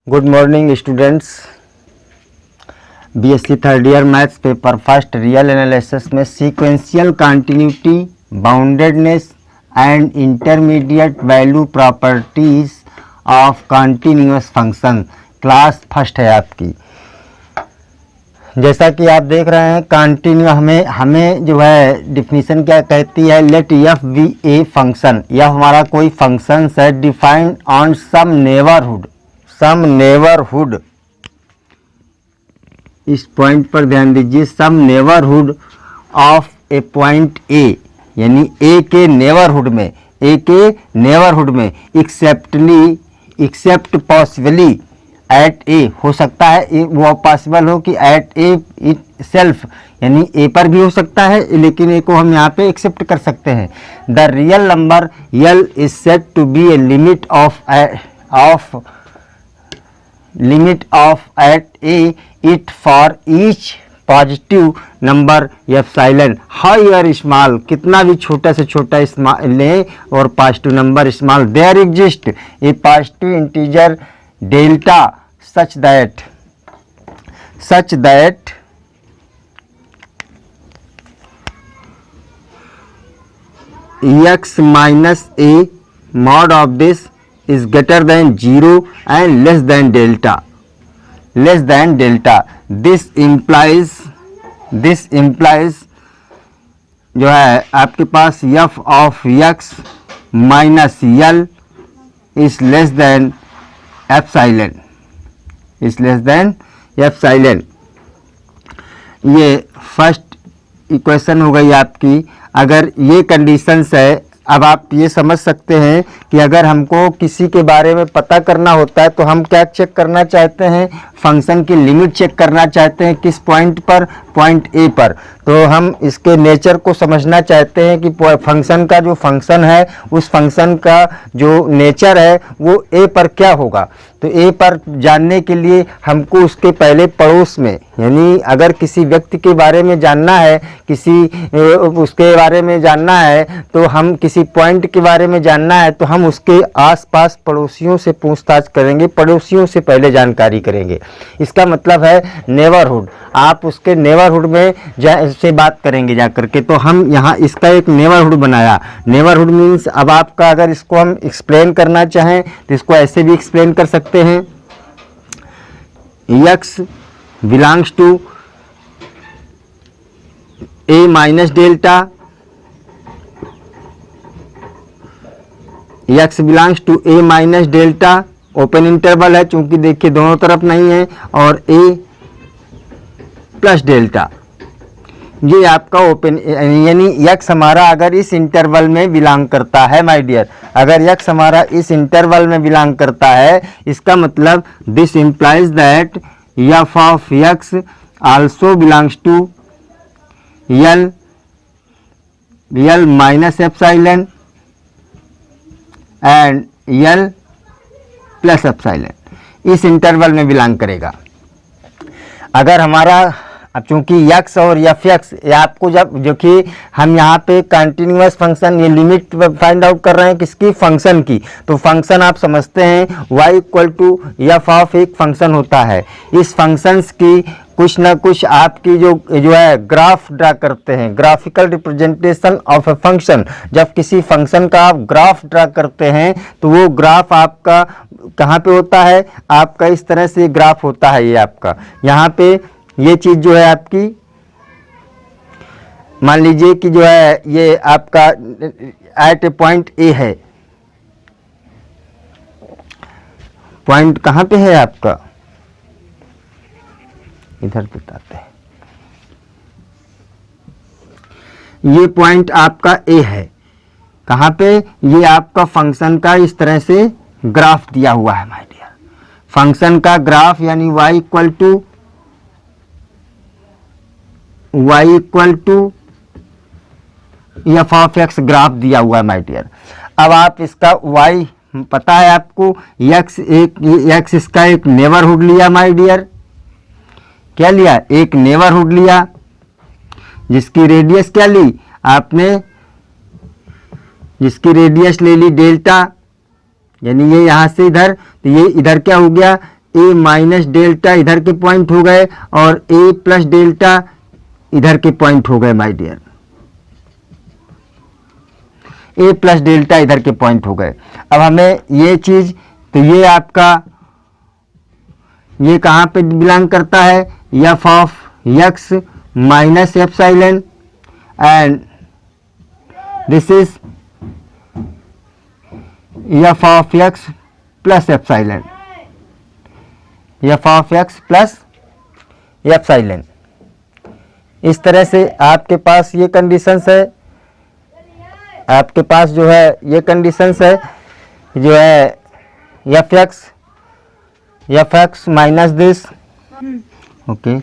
Good morning students. BSc third year maths paper first real analysis में sequential continuity, boundedness and intermediate value properties of continuous function class first है आपकी। जैसा कि आप देख रहे हैं कंटिन्यू हमें जो है डिफिनीशन क्या कहती है, let f b a function. यह हमारा कोई फंक्शन है डिफाइंड ऑन सम नेबरहुड। इस पॉइंट पर ध्यान दीजिए, some neighbourhood of a point a, यानी ए के नेबरहुड में एक्सेप्ट पॉसिबली एट ए हो सकता है, वो पॉसिबल हो कि एट ए इट सेल्फ, यानी ए पर भी हो सकता है, लेकिन ए को हम यहाँ पे एक्सेप्ट कर सकते हैं। The real number l is said to be a limit of at a it for each positive number epsilon however small, कितना भी छोटा से छोटा स्मॉल ले और positive number small, there exist a positive integer delta such that x minus a mod of this is greater than 0 and less than delta. This implies जो है आपके पास f of x minus l is less than epsilon. ये first equation हो गई आपकी। अगर ये conditions है, अब आप ये समझ सकते हैं कि अगर हमको किसी के बारे में पता करना होता है तो हम क्या चेक करना चाहते हैं, फंक्शन की लिमिट चेक करना चाहते हैं। किस पॉइंट पर? पॉइंट ए पर। तो हम इसके नेचर को समझना चाहते हैं कि फंक्शन का जो फंक्शन है उस फंक्शन का जो नेचर है वो ए पर क्या होगा। तो ए पर जानने के लिए हमको उसके पहले पड़ोस में, यानी अगर किसी व्यक्ति के बारे में जानना है, उसके बारे में जानना है, तो हम किसी पॉइंट के बारे में जानना है तो हम उसके आसपास पड़ोसियों से पूछताछ करेंगे, पड़ोसियों से पहले जानकारी करेंगे। इसका मतलब है नेबरहुड। आप उसके नेबरहुड में से बात करेंगे जा करके। तो हम यहाँ इसका एक नेबरहुड बनाया। नेबरहुड मीन्स अब आपका अगर इसको हम एक्सप्लेन करना चाहें तो इसको ऐसे भी एक्सप्लेन कर सकते हैं, x belongs to a minus delta, x belongs to a minus delta, open interval है चूंकि देखिए दोनों तरफ नहीं है, और a प्लस डेल्टा, ये आपका ओपन, यानी x हमारा अगर इस इंटरवल में बिलोंग करता है माय डियर, अगर x हमारा इस इंटरवल में बिलोंग करता है, इसका मतलब this implies that f of x also belongs to l minus epsilon and l plus epsilon, इस इंटरवल में बिलोंग करेगा। अगर हमारा अब चूंकि x और f(x) आपको जो कि हम यहाँ पे कंटिन्यूअस फंक्शन, ये लिमिट फाइंड आउट कर रहे हैं किसकी? फंक्शन की। तो फंक्शन आप समझते हैं y equal to f of एक फंक्शन होता है। इस फंक्शंस की कुछ ना कुछ आपकी जो है ग्राफ ड्रा करते हैं, graphical representation of a function. जब किसी फंक्शन का आप ग्राफ ड्रा करते हैं तो वो ग्राफ आपका कहाँ पे होता है? आपका इस तरह से ग्राफ होता है। ये आपका यहाँ पे ये चीज जो है आपकी, मान लीजिए कि जो है ये आपका एट ए पॉइंट ए है। पॉइंट कहाँ पे है आपका? इधर बताते हैं। ये पॉइंट आपका ए है। कहाँ पे? ये आपका फंक्शन का इस तरह से ग्राफ दिया हुआ है माय डियर। फंक्शन का ग्राफ यानी y equal to f of x graph दिया हुआ है माय डियर। अब आप इसका y पता है आपको, x इसका एक नेबरहुड लिया माय डियर। क्या लिया? एक नेबरहुड लिया जिसकी रेडियस क्या ली आपने? जिसकी रेडियस ले ली डेल्टा, यानी ये यहाँ से इधर, तो ये इधर क्या हो गया ए माइनस डेल्टा इधर के पॉइंट हो गए और ए प्लस डेल्टा इधर के पॉइंट हो गए my dear, A plus delta इधर के पॉइंट हो गए। अब हमें ये चीज, तो ये आपका ये कहाँ पे बिलोंग करता है, F of x minus epsilon and this is F of x plus epsilon, F of x plus epsilon. इस तरह से आपके पास ये कंडीशंस है, आपके पास जो है ये कंडीशंस है, जो है F x minus this, okay.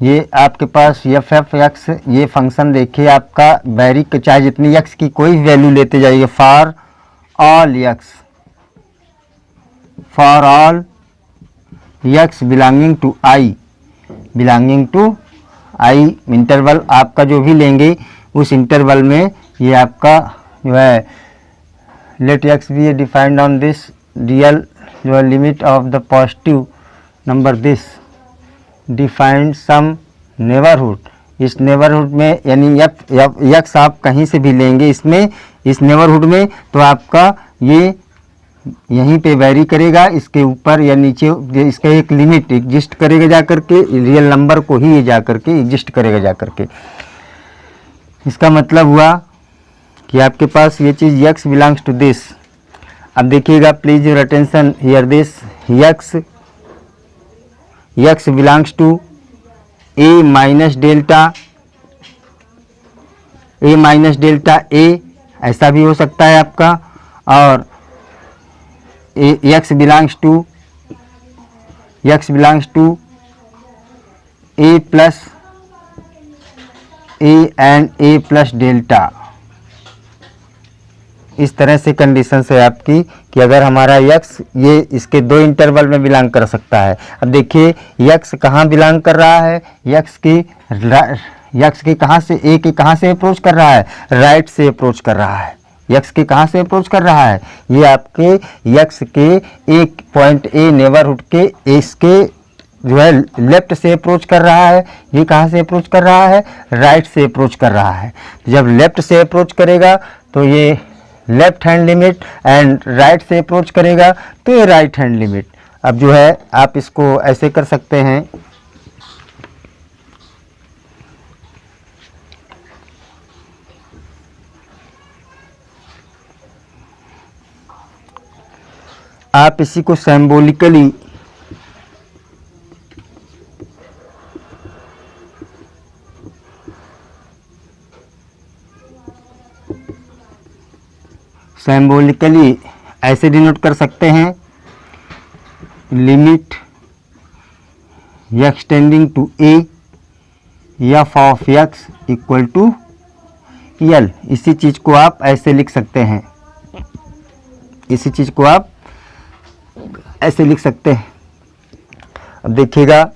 ये आपके पास एफ एक्स, ये फंक्शन देखिए आपका वेरी, चाहे जितनी एक्स की कोई वैल्यू लेते जाइए, for all x, for all x belonging to I, belonging to I interval आपका जो भी लेंगे उस इंटरवल में ये आपका जो है let x be defined on this real जो है limit of the positive number this defined some neighbourhood, इस नेबरहुड में यानी एक्स आप कहीं से भी लेंगे इसमें, इस नेबरहुड में, तो आपका ये यहीं पे वेरी करेगा, इसके ऊपर या नीचे इसका एक लिमिट एग्जिस्ट करेगा जा करके, रियल नंबर को ही ये जा करके एग्जिस्ट करेगा जा करके। इसका मतलब हुआ कि आपके पास ये चीज़ x बिलोंग्स टू दिस। अब देखिएगा please your attention here this, x belongs to a minus delta, a minus delta a, ऐसा भी हो सकता है आपका, और x belongs to a plus a and a plus delta. इस तरह से कंडीशन है आपकी कि अगर हमारा x ये इसके दो इंटरवल में बिलोंग कर सकता है। अब देखिए x कहाँ बिलोंग कर रहा है, x की कहाँ से, a की कहाँ से अप्रोच कर रहा है, राइट से अप्रोच कर रहा है। x के कहाँ से अप्रोच कर रहा है, ये आपके x के एक पॉइंट a नेबरहुड के इसके जो है लेफ्ट से अप्रोच कर रहा है। ये कहाँ से अप्रोच कर रहा है, राइट से अप्रोच कर रहा है। जब लेफ्ट से अप्रोच करेगा तो ये left hand limit and right से अप्रोच करेगा तो ये राइट हैंड लिमिट। अब जो है आप इसको ऐसे कर सकते हैं, आप इसी को सिंबॉलिकली ऐसे डिनोट कर सकते हैं, limit x tending to A f of x equal to L. इसी चीज को आप ऐसे लिख सकते हैं, इसी चीज को आप ऐसे लिख सकते हैं। अब देखिएगा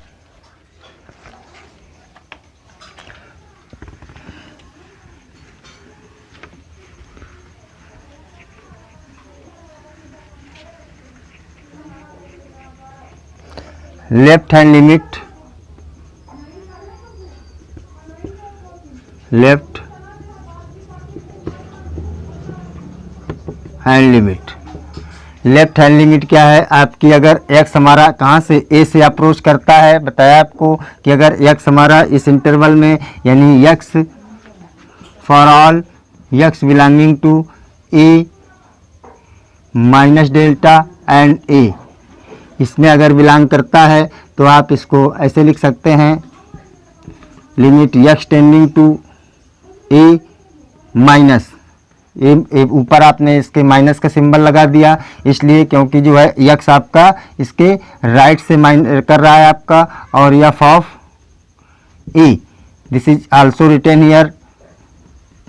left hand limit, left hand limit, left hand limit क्या है आपकी, अगर x हमारा कहाँ से a से अप्रोच करता है, बताया आपको कि अगर x हमारा इस इंटरवल में यानी x for all x belonging to a minus delta and a, इसमें अगर बिलोंग करता है तो आप इसको ऐसे लिख सकते हैं, limit x tending to a minus, ऊपर आपने इसके माइनस का सिंबल लगा दिया इसलिए क्योंकि जो है x आपका इसके राइट से कर रहा है आपका, और F of a this is also written here,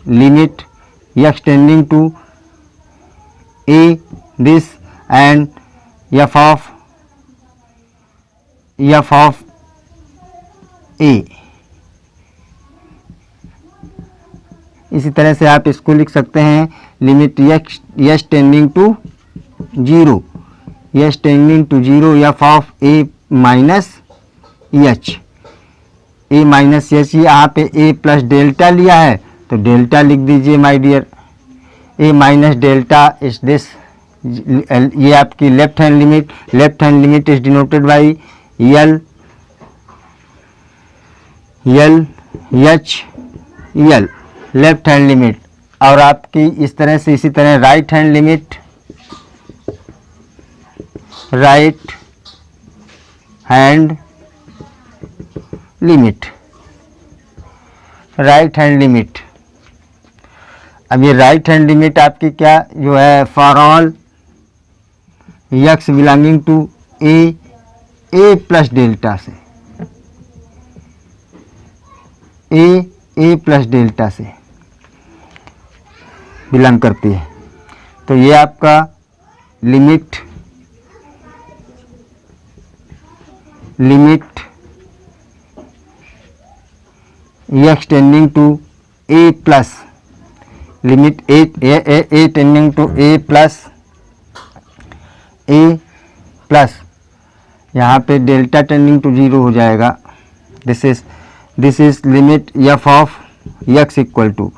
limit x tending to a this and F of a। इसी तरह से आप इसको लिख सकते हैं, limit x tending to 0 H tending to zero F of A minus H, A minus H, यहाँ पे ए प्लस डेल्टा लिया है तो डेल्टा लिख दीजिए my dear, A minus delta is this, ये आपकी left hand limit, left hand limit is denoted by L L H L, left hand limit. और आपकी इस तरह से, इसी तरह right hand limit, right hand limit, right hand limit. अब ये राइट हैंड लिमिट आपकी क्या जो है, for all x belonging to A plus delta से, ए प्लस डेल्टा से बिलोंग करती है। तो ये आपका limit x tending to A plus, limit A tending to A plus, यहाँ पे डेल्टा टेंडिंग टू जीरो हो जाएगा। This is limit F of x equal to,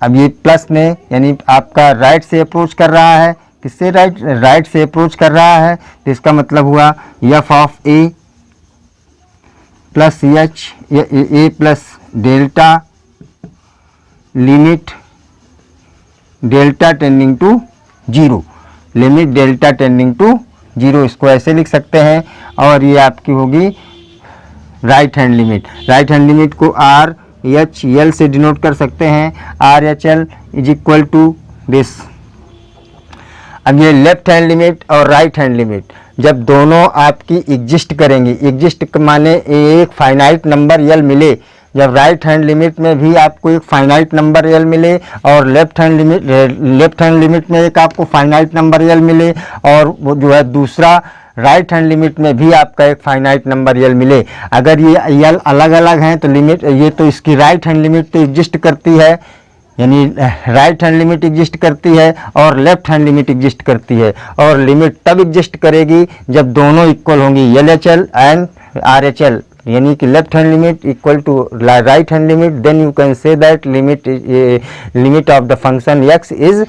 अब ये प्लस ने यानी आपका राइट से अप्रोच कर रहा है, किससे, राइट से अप्रोच कर रहा है, तो इसका मतलब हुआ F of A plus H, A plus delta, limit delta tending to zero, limit delta tending to zero, इसको ऐसे लिख सकते हैं। और ये आपकी होगी right hand limit. Right hand limit को आर एच एल से डिनोट कर सकते हैं, R H L is equal to this. अब ये लेफ्ट हैंड लिमिट और राइट हैंड लिमिट जब दोनों आपकी एग्जिस्ट करेंगी, एग्जिस्ट माने एक फाइनाइट नंबर एल मिले, जब राइट हैंड लिमिट में भी आपको एक फाइनाइट नंबर एल मिले और लेफ्ट हैंड लिमिट में एक आपको फाइनाइट नंबर एल मिले, और वो जो है दूसरा राइट हैंड लिमिट में भी आपका एक फाइनाइट नंबर एल मिले, अगर ये एल अलग अलग हैं तो लिमिट, ये तो इसकी राइट हैंड लिमिट तो एग्जिस्ट करती है, यानी राइट हैंड लिमिट एग्जिस्ट करती है और लेफ्ट हैंड लिमिट एग्जिस्ट करती है, और लिमिट तब एग्जिस्ट करेगी जब दोनों इक्वल होंगी, L H L and R H L, यानी कि left hand limit equal to right hand limit, then you can say that limit of the function X is,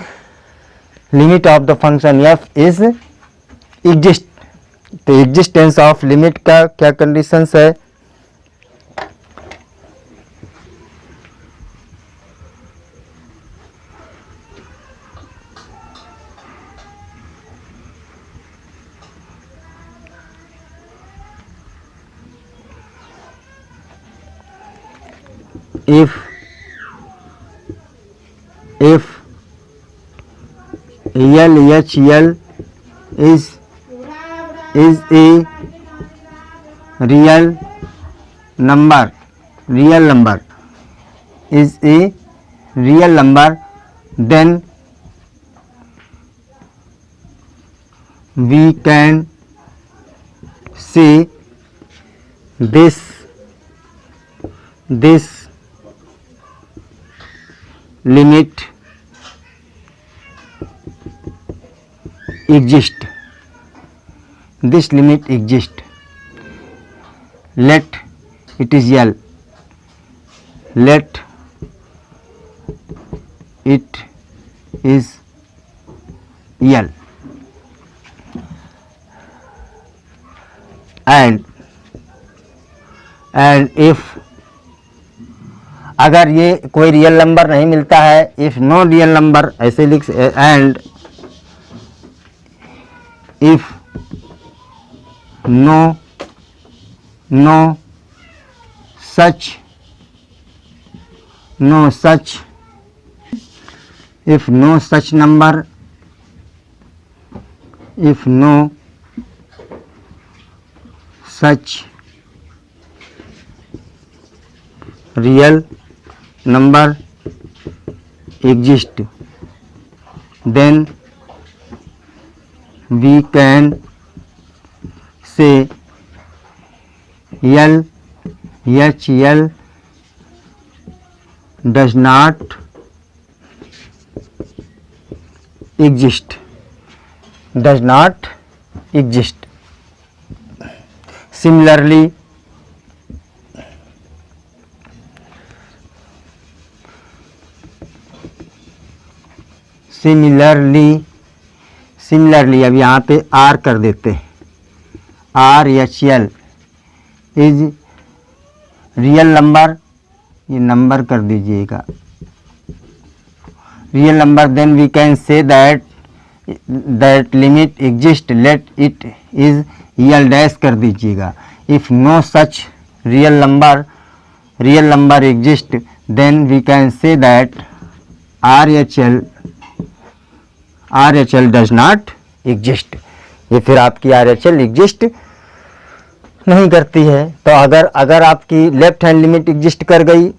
limit of the function F is exist. तो existence of limit का क्या conditions है, if LHL is a real number is a real number, then we can say this limit exist, this limit exist, let it is L, let it is L, and if अगर ये कोई real number नहीं मिलता है, if no real number ऐसे लिख, and if no such if no such number, if no such real number exist, then we can say LHL does not exist, does not exist. Similarly, अब यहाँ पे R कर देते हैं, RHL is real number, ये number कर दीजिएगा, real number, then we can say that limit exist, let it is real dash कर दीजिएगा. If no such real number exist, then we can say that RHL does not exist. ये फिर आपकी RHL exist नहीं करती है. तो अगर आपकी लेफ्ट हैंड लिमिट एग्जिस्ट करनी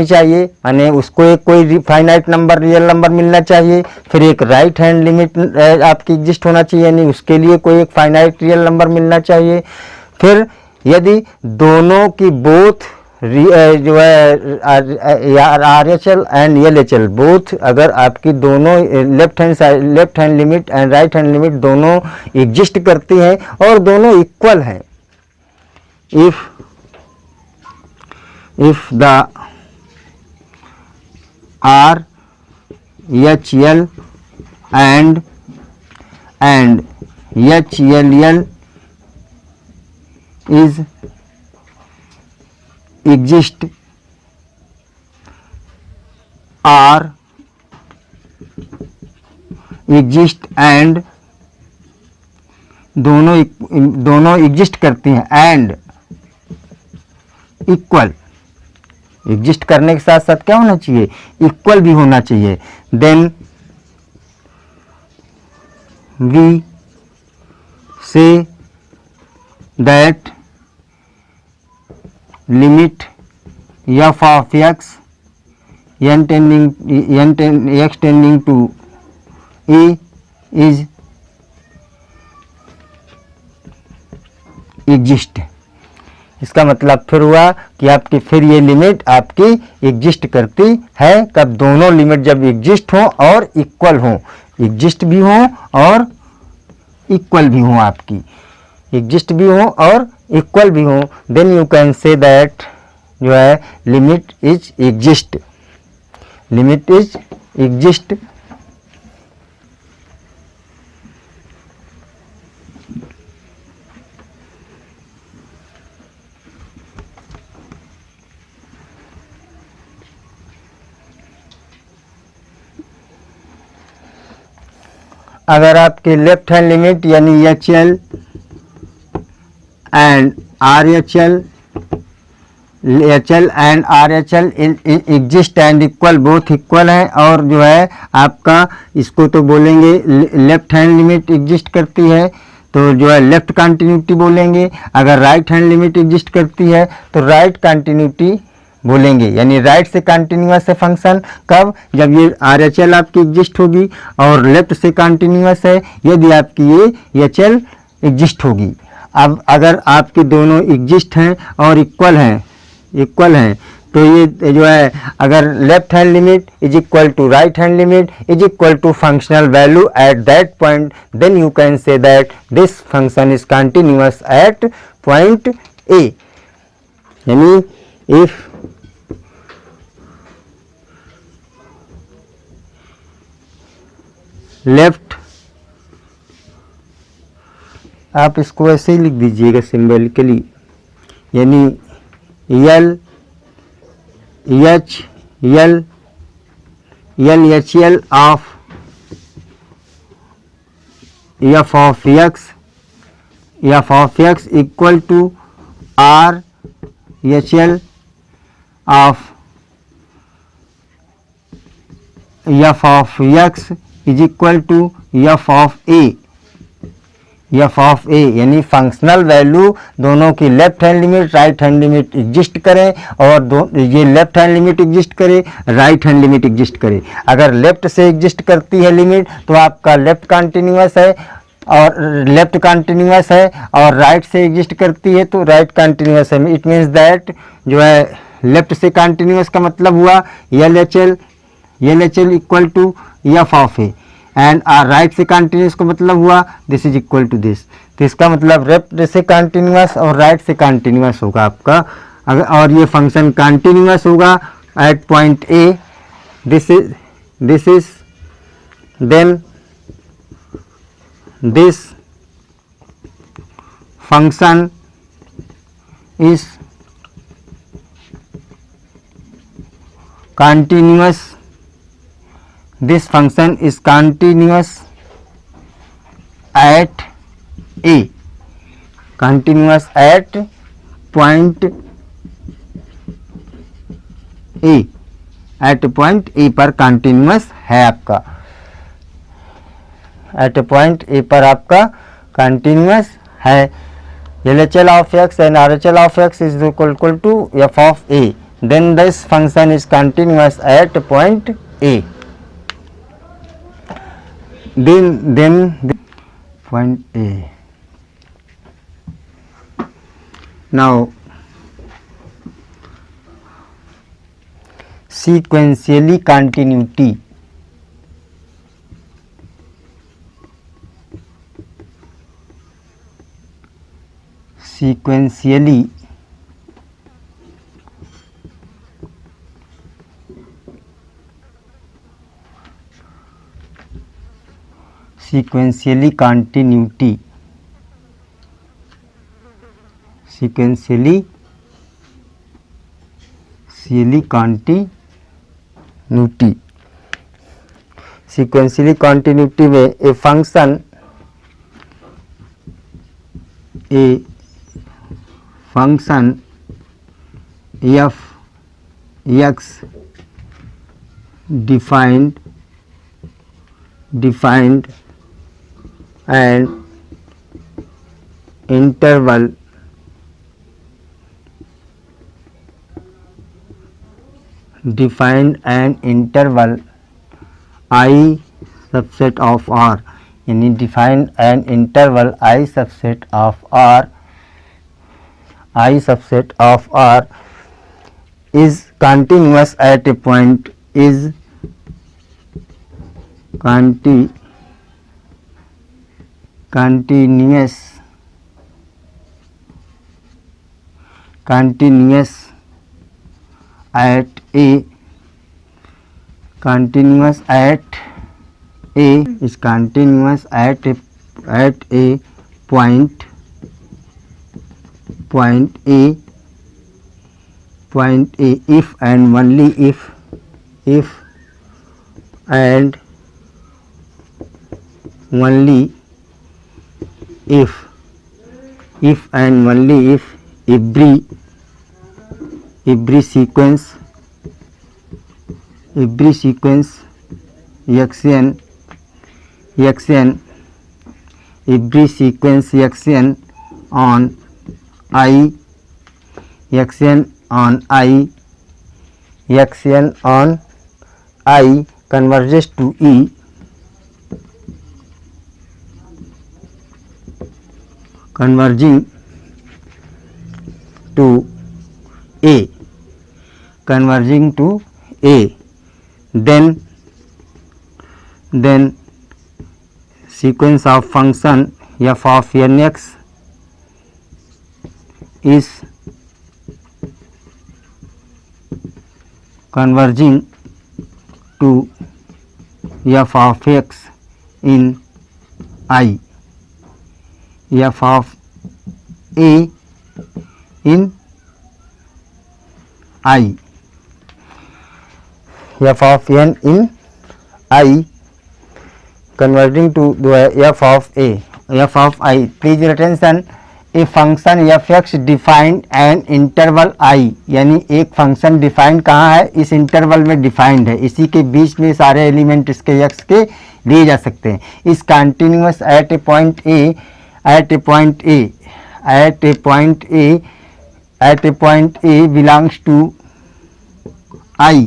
चाहिए, यानी उसको एक कोई फाइनाइट नंबर रियल नंबर मिलना चाहिए. फिर एक राइट हैंड लिमिट आपकी एग्जिस्ट होना चाहिए, यानी उसके लिए कोई एक फाइनाइट रियल नंबर मिलना चाहिए. फिर यदि दोनों की बोथ जो है RHL एंड LHL बोथ, अगर आपकी दोनों left hand limit and right hand limit दोनों एग्जिस्ट करती हैं और दोनों इक्वल हैं, if the RHL and HLL is exist, or exist and दोनों एग्जिस्ट करती हैं एंड इक्वल. एग्जिस्ट करने के साथ साथ क्या होना चाहिए, इक्वल भी होना चाहिए. Then we say that limit f of x n tending to a is exist. इसका मतलब फिर हुआ कि आपकी फिर ये लिमिट आपकी एग्जिस्ट करती है कब, दोनों लिमिट जब एग्जिस्ट हो और इक्वल हो, एग्जिस्ट भी हो और इक्वल भी हो, आपकी एग्जिस्ट भी हो और इक्वल भी हो, then you can say that जो है लिमिट इज एग्जिस्ट. अगर आपकी लेफ्ट हैंड लिमिट यानी HL and RHL exist and equal, both equal है, और जो है आपका इसको तो बोलेंगे लेफ्ट हैंड लिमिट एग्जिस्ट करती है तो जो है लेफ्ट कंटिन्यूटी बोलेंगे. अगर राइट हैंड लिमिट एग्जिस्ट करती है तो राइट कंटिन्यूटी बोलेंगे, यानी राइट से कंटिन्यूअस है फंक्शन कब, जब ये RHL आपकी एग्जिस्ट होगी, और लेफ्ट से कंटिन्यूअस है यदि आपकी ये HL एग्जिस्ट होगी. अब अगर आपके दोनों एग्जिस्ट हैं और इक्वल हैं तो ये जो है अगर left hand limit is equal to right hand limit is equal to functional value at that point, then you can say that this function is continuous at point A. यानी if left, आप इसको ऐसे ही लिख दीजिएगा symbolically, यानी LHL of f of x equal to RHL of f of x is equal to f of A. यानी functional value दोनों की left hand limit right hand limit exist करें, और ये लेफ्ट हैंड लिमिट एग्जिस्ट करे, right hand limit exist करे. अगर left से एग्जिस्ट करती है लिमिट तो आपका लेफ्ट कंटिन्यूअस है और राइट से एग्जिस्ट करती है तो राइट कंटिन्यूअस है. इट मीन्स दैट जो है लेफ्ट से कंटिन्यूअस का मतलब हुआ LHL equal to f of A, and R right से कंटिन्यूस का मतलब हुआ this is equal to this. तो इसका मतलब लेफ्ट से कंटिन्यूस और राइट से कंटिन्यूस होगा आपका। अगर और ये फंक्शन कंटिन्यूस होगा at point A, this is then this function is continuous, this function is continuous at A, continuous at point A, at point A पर continuous है आपका, at point A पर आपका continuous है। LHL of x and RHL of x is equal to f of A, then this function is continuous at point A, then point A. Now sequentially continuity, sequentially continuity, sequentially continuity, sequentially continuity में a function f x defined and interval I subset of R, यानी defined and interval I subset of R is continuous at a point, is continuous at A, is continuous at a point A if and only if every sequence xn, every sequence xn on I converges to E, converging to A, then sequence of function f of nx is converging to f of x in I, f of A in I, f of n in I converging to the f of A, f of I. Please your attention, a function fx defined and interval I, यानी एक function defined कहाँ है, इस interval में defined है, इसी के बीच में सारे एलिमेंट इसके x के लिए जा सकते हैं। इस continuous at A point A belongs to I,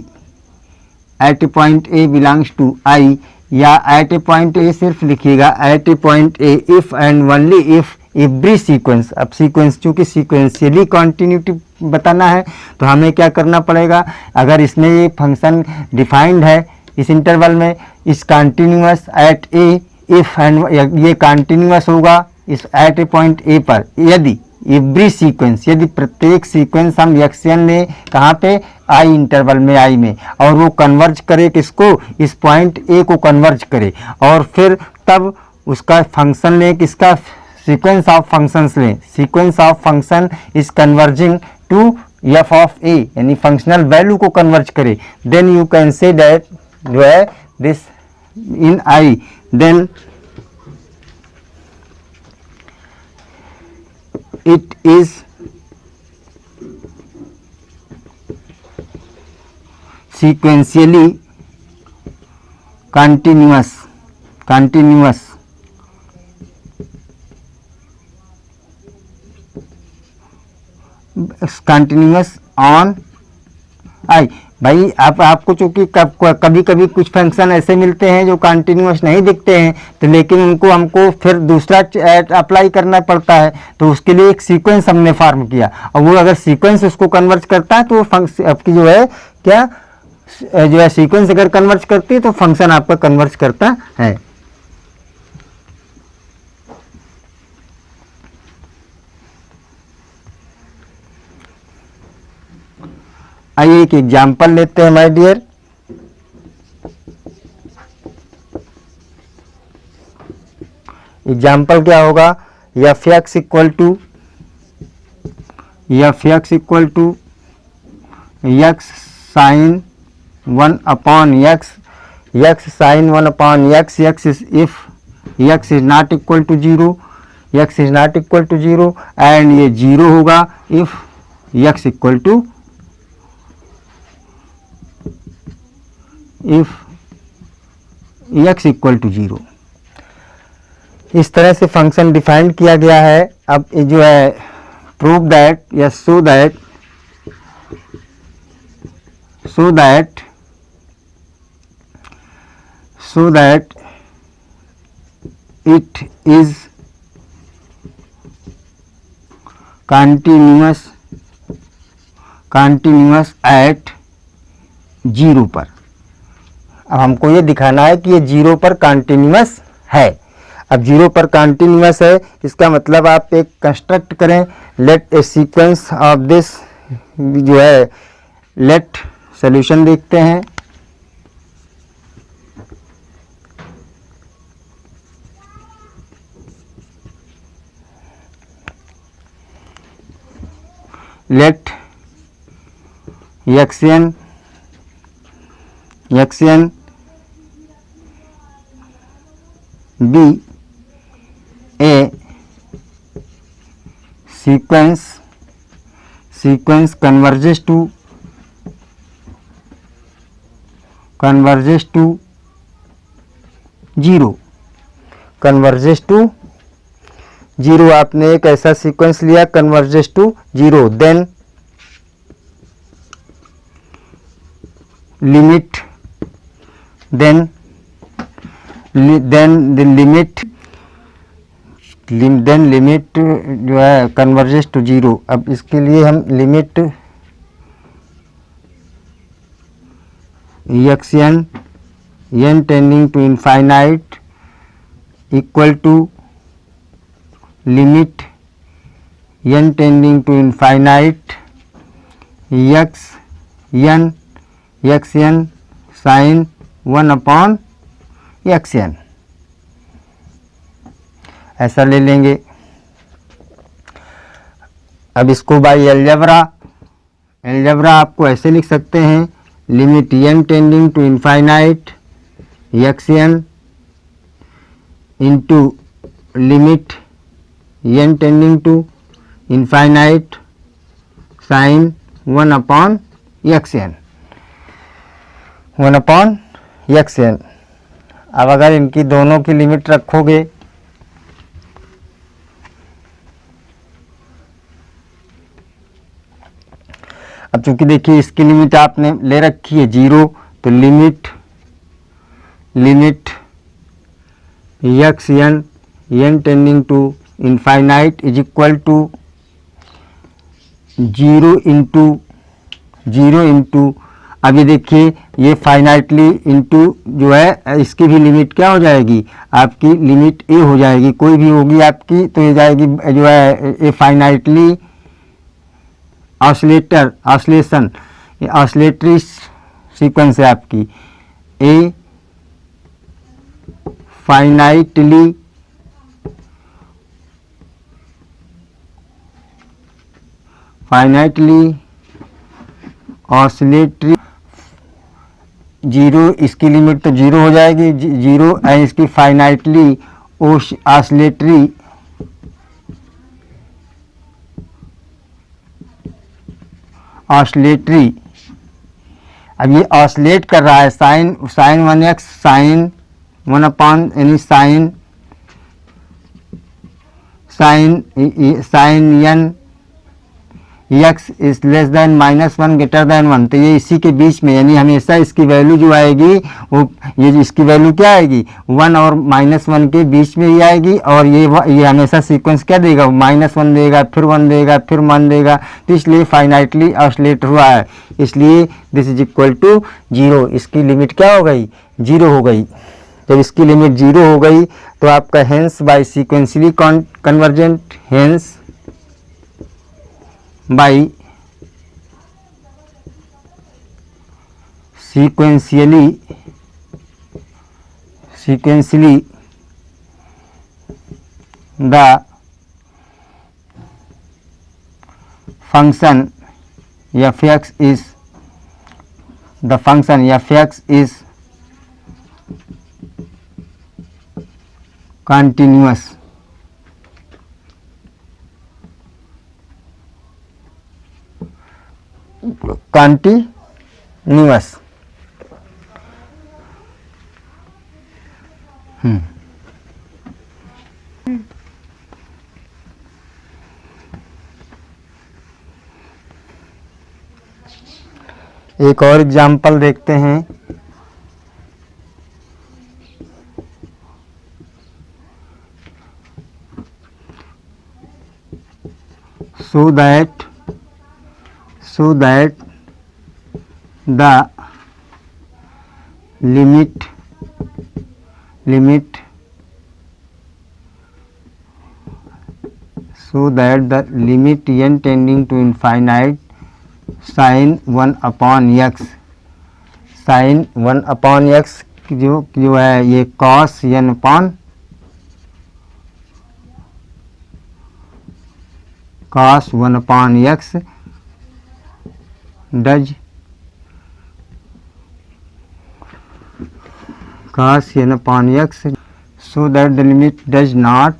at A point A belongs to I, या एट ए पॉइंट ए सिर्फ लिखिएगा, at A point A if and only if every sequence. अब सीक्वेंस चूँकि सीक्वेंशियली कॉन्टिन्यूटी बताना है तो हमें क्या करना पड़ेगा, अगर इसमें ये फंक्शन डिफाइंड है इस इंटरवल में इस continuous at A if and ये कंटिन्यूअस होगा इस एट ए पॉइंट ए पर, यदि एवरी सीक्वेंस, यदि प्रत्येक सीक्वेंस हम एक्सएन लें कहाँ पे, आई इंटरवल में, आई में, और वो कन्वर्ज करे किसको, इस पॉइंट ए को कन्वर्ज करे, और फिर तब उसका फंक्शन लें, किसका, सीक्वेंस ऑफ फंक्शंस लें, sequence of function is converging to f of a, यानी फंक्शनल वैल्यू को कन्वर्ज करे, then you can say that जो है this in I, then it is sequentially continuous on I. भाई आपको चूंकि कभी कभी कुछ फंक्शन ऐसे मिलते हैं जो कंटिन्यूस नहीं दिखते हैं, तो लेकिन उनको हमको फिर दूसरा अप्लाई करना पड़ता है, तो उसके लिए एक सीक्वेंस हमने फॉर्म किया, और वो अगर सीक्वेंस उसको कन्वर्ज करता है तो वो आपकी जो है क्या जो है सीक्वेंस अगर कन्वर्ज करती है तो फंक्शन आपका कन्वर्ज करता है। आइए एक एग्जाम्पल लेते हैं माय डियर। एग्जाम्पल क्या होगा, F X equal to X sine 1 upon X, X sine 1 upon X, X is if X is not equal to 0, X is not equal to 0, and ये 0 होगा if X equal to if x equal to 0। इस तरह से function define किया गया है। अब जो है प्रूव दैट या show that it is continuous eight 0 पर। अब हमको ये दिखाना है कि ये 0 पर कंटिन्यूअस है। अब 0 पर कंटिन्यूअस है, इसका मतलब आप एक कंस्ट्रक्ट करें, let A sequence of this जो है, लेट सॉल्यूशन देखते हैं। Let X N be a sequence converges to 0, converges to 0। आपने एक ऐसा सीक्वेंस लिया converges to 0, then limit the limit जो है converges to 0। अब इसके लिए हम limit X N n tending to infinite equal to limit n tending to infinite X N sine 1 upon X N, ऐसा ले लेंगे। अब इसको बाय एलजेब्रा आपको ऐसे लिख सकते हैं, limit n tending to infinite X N into limit n tending to infinite sine 1 upon X N, 1 upon X N. अब अगर इनकी दोनों की लिमिट रखोगे, अब चूंकि देखिए इसकी लिमिट आपने ले रखी है 0, तो limit X N n tending to infinite is equal to 0 into अब ये देखिए ये फाइनाइटली इनटू जो है इसकी भी लिमिट क्या हो जाएगी, आपकी लिमिट ए हो जाएगी, कोई भी होगी आपकी तो ये जाएगी जो है ए फाइनाइटली ऑसिलेशन, ये ऑसिलेटरी सीक्वेंस है आपकी, ए फाइनाइटली ऑसिलेटरी, जीरो इसकी लिमिट तो जीरो हो जाएगी, जीरो एंड इसकी फाइनाइटली ऑसिलेटरी अब ये ऑसिलेट कर रहा है साइन 1x साइन 1 यानी sine N x is less than -1 greater than 1, तो ये इसी के बीच में, यानी हमेशा इसकी वैल्यू जो आएगी वो ये इसकी वैल्यू क्या आएगी 1 और -1 के बीच में ही आएगी, और ये हमेशा सीक्वेंस क्या देगा, -1 देगा, फिर 1 देगा, फिर 1 देगा, तो इसलिए फाइनाइटली ऑसिलेट हुआ है, इसलिए दिस इज इक्वल टू 0। इसकी लिमिट क्या हो गई, 0 हो गई। जब इसकी लिमिट 0 हो गई तो आपका hence by sequentially convergent, hence by sequentially the function fx is continuous, एक और एग्जाम्पल देखते हैं। so that the limit n tending to infinite sin 1 upon x जो है ये cos n upon cos 1 upon x does cos n upon x so that the limit does not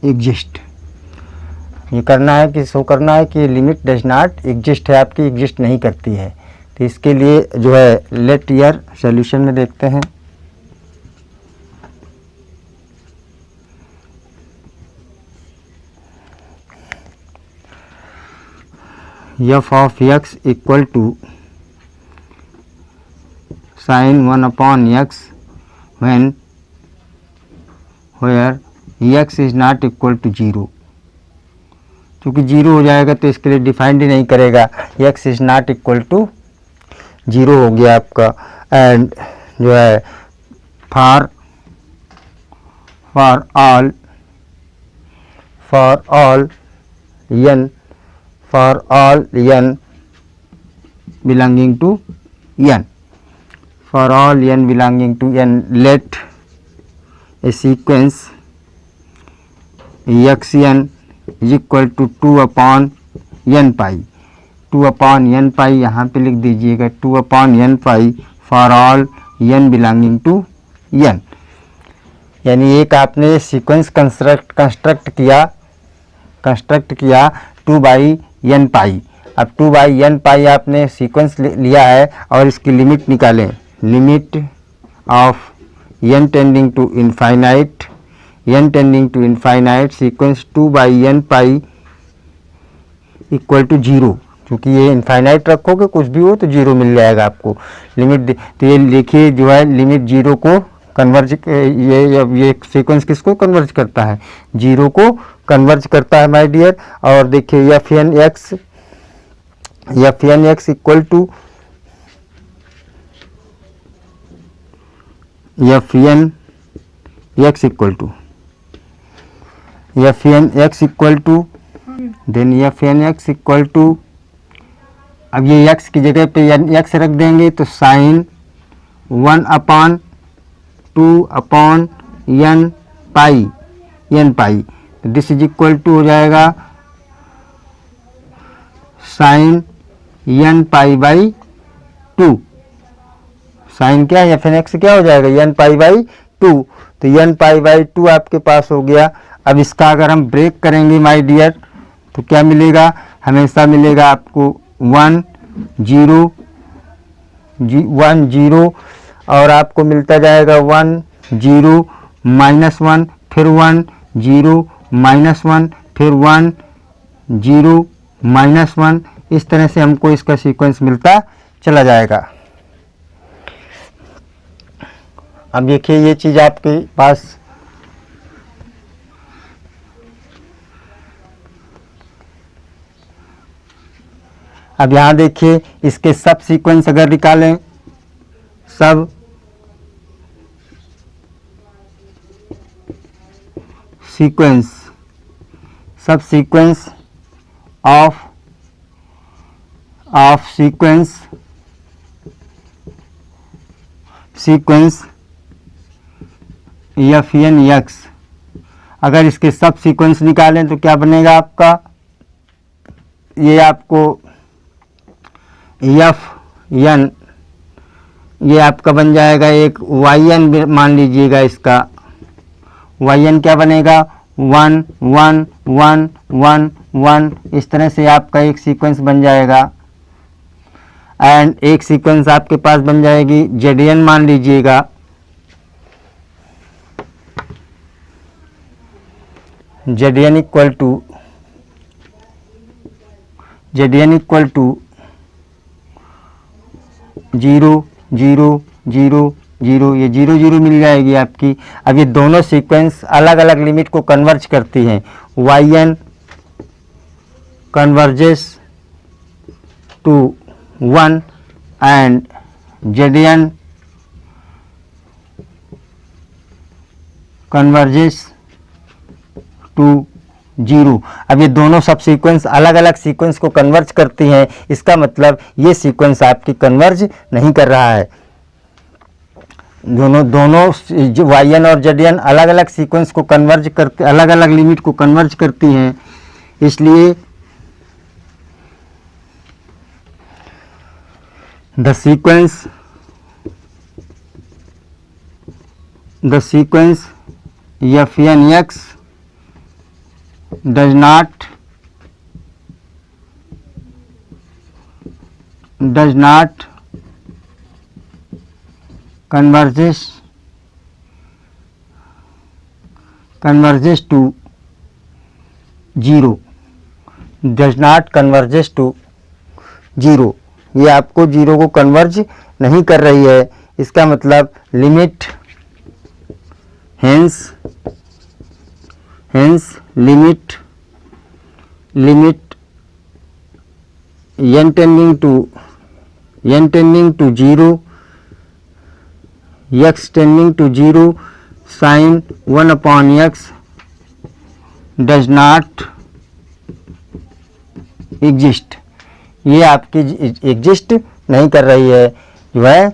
exist। ये करना है कि शो करना है कि लिमिट डज नॉट एग्जिस्ट है, आपकी एग्जिस्ट नहीं करती है। तो इसके लिए जो है लेट ईयर सॉल्यूशन में देखते हैं। f of x equal to sin 1 upon x when where x is not equal to 0। क्योंकि 0 हो जाएगा तो इसके लिए डिफाइंड ही नहीं करेगा, x is not equal to 0 हो गया आपका। एंड जो है for all n belonging to n, let a sequence xn is equal to 2 upon n pi। 2 upon n pi यहाँ पे लिख दीजिएगा, 2 upon n pi for all n belonging to n। यानी एक आपने सीक्वेंस कंस्ट्रक्ट किया 2 बाई n पाई। अब 2 by n पाई आपने सीक्वेंस लिया है और इसकी लिमिट निकालें, limit of n tending to infinite sequence 2 by n pi equal to 0। क्योंकि ये इनफाइनाइट रखोगे कुछ भी हो तो 0 मिल जाएगा आपको लिमिट। तो ये लिखिए जो है लिमिट 0 को कन्वर्ज, ये सीक्वेंस किसको कन्वर्ज करता है, 0 को कन्वर्ज करता है माय डियर। और देखिए F N X F N X equal to F N X equal to F N X equal to then F N X equal to, अब ये x की जगह पे x रख देंगे तो साइन 1/2/n पाई तो दिस इज इक्वल टू हो जाएगा sine n pi by 2। Sine क्या है, एफ एन एक्स क्या हो जाएगा, n पाई बाई 2। तो n पाई बाई 2 आपके पास हो गया। अब इसका अगर हम ब्रेक करेंगे माय डियर तो क्या मिलेगा, हमेशा मिलेगा आपको 1 0 1 0 और आपको मिलता जाएगा 1 0 -1 फिर 1 0 -1 फिर 1 0 -1, इस तरह से हमको इसका सीक्वेंस मिलता चला जाएगा। अब देखिए ये चीज़ आपके पास अब यहाँ देखिए इसके सब सीक्वेंस अगर निकालें, subsequence of sequence F N X, अगर इसके सब सीक्वेंस निकालें तो क्या बनेगा आपका, ये आपको एफ एन ये आपका बन जाएगा एक वाई एन मान लीजिएगा, इसका वाई एन क्या बनेगा 1 1 1 1 1, इस तरह से आपका एक सीक्वेंस बन जाएगा। एंड एक सीक्वेंस आपके पास बन जाएगी जेड एन मान लीजिएगा, जेड एन इक्वल टू 0 0 0 0, ये 0 0 मिल जाएगी आपकी। अब ये दोनों सीक्वेंस अलग अलग लिमिट को कन्वर्ज करती हैं, Y N converges to 1 and Z N converges to 0। अब ये दोनों सब सीक्वेंस अलग अलग सीक्वेंस को कन्वर्ज करती हैं, इसका मतलब ये सीक्वेंस आपकी कन्वर्ज नहीं कर रहा है। दोनों वाई एन और जेड एन अलग अलग सीक्वेंस को कन्वर्ज करते, अलग अलग लिमिट को कन्वर्ज करती हैं, इसलिए the sequence F N X does not converges to 0, does not converges to 0, ये आपको 0 को कन्वर्ज नहीं कर रही है, इसका मतलब limit hence limit n tending to 0, x tending to 0, sin 1/x does not exist, ये आपकी एग्जिस्ट नहीं कर रही है, जो है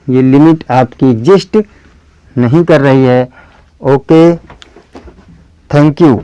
ये लिमिट आपकी एग्जिस्ट नहीं कर रही है। Okay, thank you.